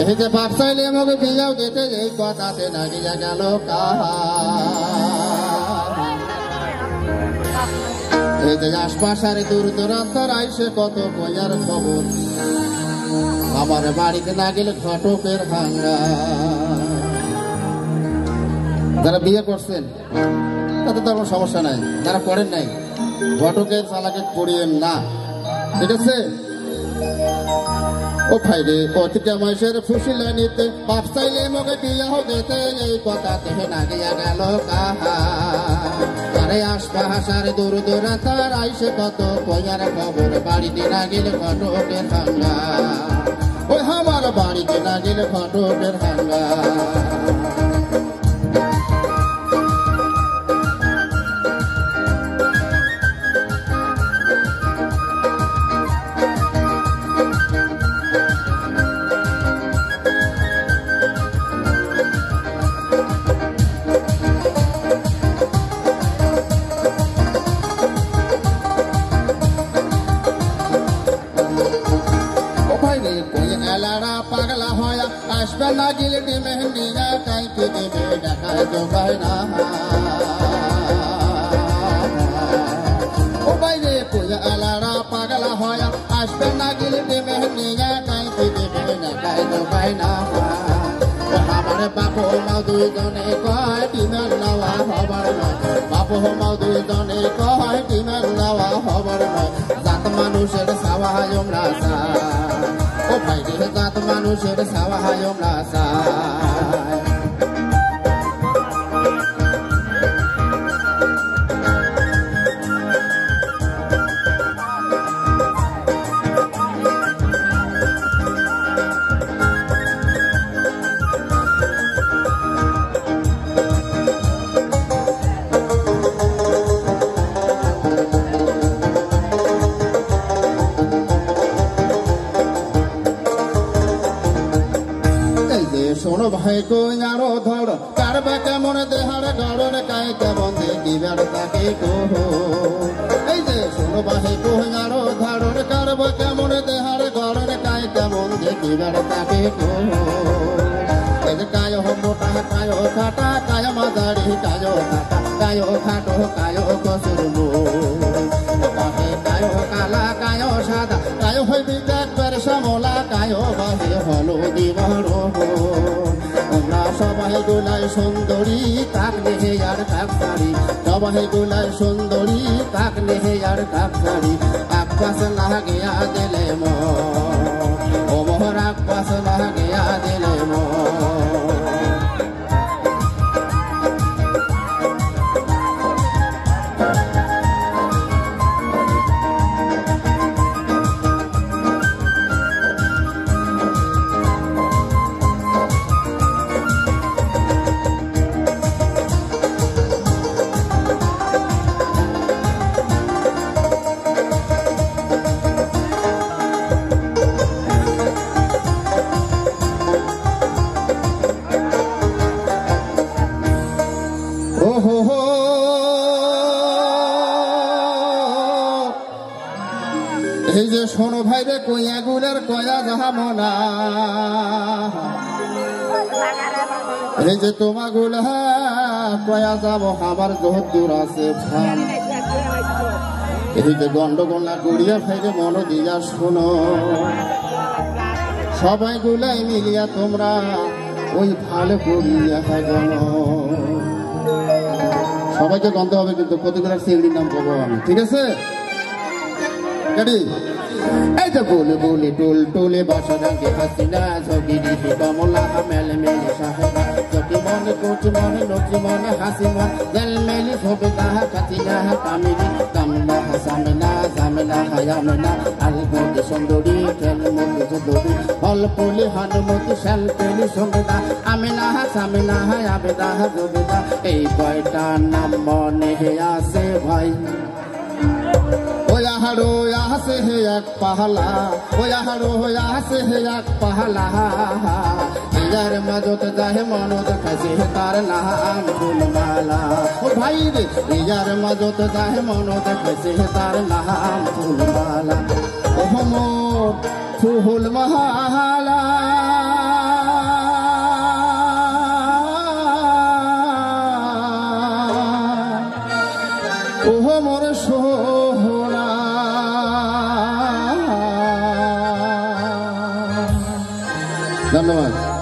এই যে বাপ চাইলে আমাকে বিয়াও দিতে এই কথাতে নাগিয়া গেল কাহা এই যে আশপাশ আর দূর দূরান্তর আইসে কত কয়ার খবর আমার বাড়িতে না গেলে ঘটকের ভাঙ্গা যারা বিয়ে করছেন তাতে তো কোনো সমস্যা নাই যারা করেন নাই ঘটকের চালাকে করিয়েন না ঠিক আছে ও ভাইরে অতিটা মাসের ফুসিলে নিতে বাপ চাইলে মগে বিয়া হতে এই কথা থেকে না গিয়া গেল কাহা আরে আশপাশ আর দূর দূরান্তর আইসে কত কয়ার খবর বাড়িতে না গেলে ঘটকের ভাঙ্গা ওই আমার বাড়িতে না গেলে ঘটকের ভাঙ্গা পাগলা হয়া আসবে না গেলে মেহেন্দি না কাইতে দেবে দেখায় তো পায় না ও বাইরে পূজা আলারা পাগলা হয়া আসবে না গেলে মেহেন্দি না কাইতে দেবে দেখায় তো পায় না আমার বাপু মাও দুইজনে কয় টিমের নেওয়া হবার নয় বাপু মাও দুইজনে কয় টিমের নেওয়া হবার নয় জাত মানুষের সাওয়ায় আমরা ও ভাইরে জাত মানুষের সাওয়ায় আমরা শোনো ভাই কই আরো ধর কারবা কেমন দেহার গড়ন কাই কেমন দেখিবার তাকে কহ এই যে শোনো ভাই কই আরো ধর কারবা কেমন দেহার গড়ন কাই কেমন দেখিবার তাকে কহ এই যে কায় মোটা কায় খাটা কায় মাদারি কায় খাটা কায় খাটো কায় কসুরমু বাহে কায় কালা কায় সাদা কায় হইবি একবার শ্যামলা কায় বাহে হলুদি বড় আমরা সবাই গোলাই সুন্দরী কাক নেহে আর কাক সারি সবাই গোলাই সুন্দরী কাক নেহে আর কাক সারি আকাশ লাগিয়া দিলে ও মোহর আকাশ লাগিয়া দিলে এই যে শোনো ভাই রে কইয়া গুলের কয়া যাহামনা এই যে তোমা গুল কয়া যাব আমার বহুত দূর আছে এই যে গন্ডগোল না করিয়া ভাইরে মন দিয়া শোনো সবাই গুলাই মিলিয়া তোমরা ওই ভালো করিয়া গণ সবাইকে গন্ধ হবে কিন্তু প্রতিগুলার চিংড়ির নাম বলবো আমি ঠিক আছে এই তো বলে বলে টোল টোলে বাসা রঙে হাসিনা ঝকি দিদি কমলা মেলে মেলে সাহেবা চকি মনে কোচি মনে নকি মনে হাসি মন জল মেলি হবে তাহা কাচিনা কামিনী কামনা হাসামেনা জামেনা হায়ামেনা আলগোদি সুন্দরী খেল মতো সুন্দরী ফল পুলি হানুমতি শাল পেলি সঙ্গেদা আমিনা হাসামেনা হায়াবেদা হাজবেদা এই কয়টা নাম মনে আছে ভাই হাড়ো আসে হে এক পাহলা ওয়া হাড়ো আসে হে এক পাহলা ইয়ার মজত যাহে মনত খাসে তার নাম ফুলমালা ও ভাই রে ইয়ার মজত যাহে মনত খাসে তার নাম ফুলমালা ও মোর ফুলমালা মোর সোনা ধন্যবাদ।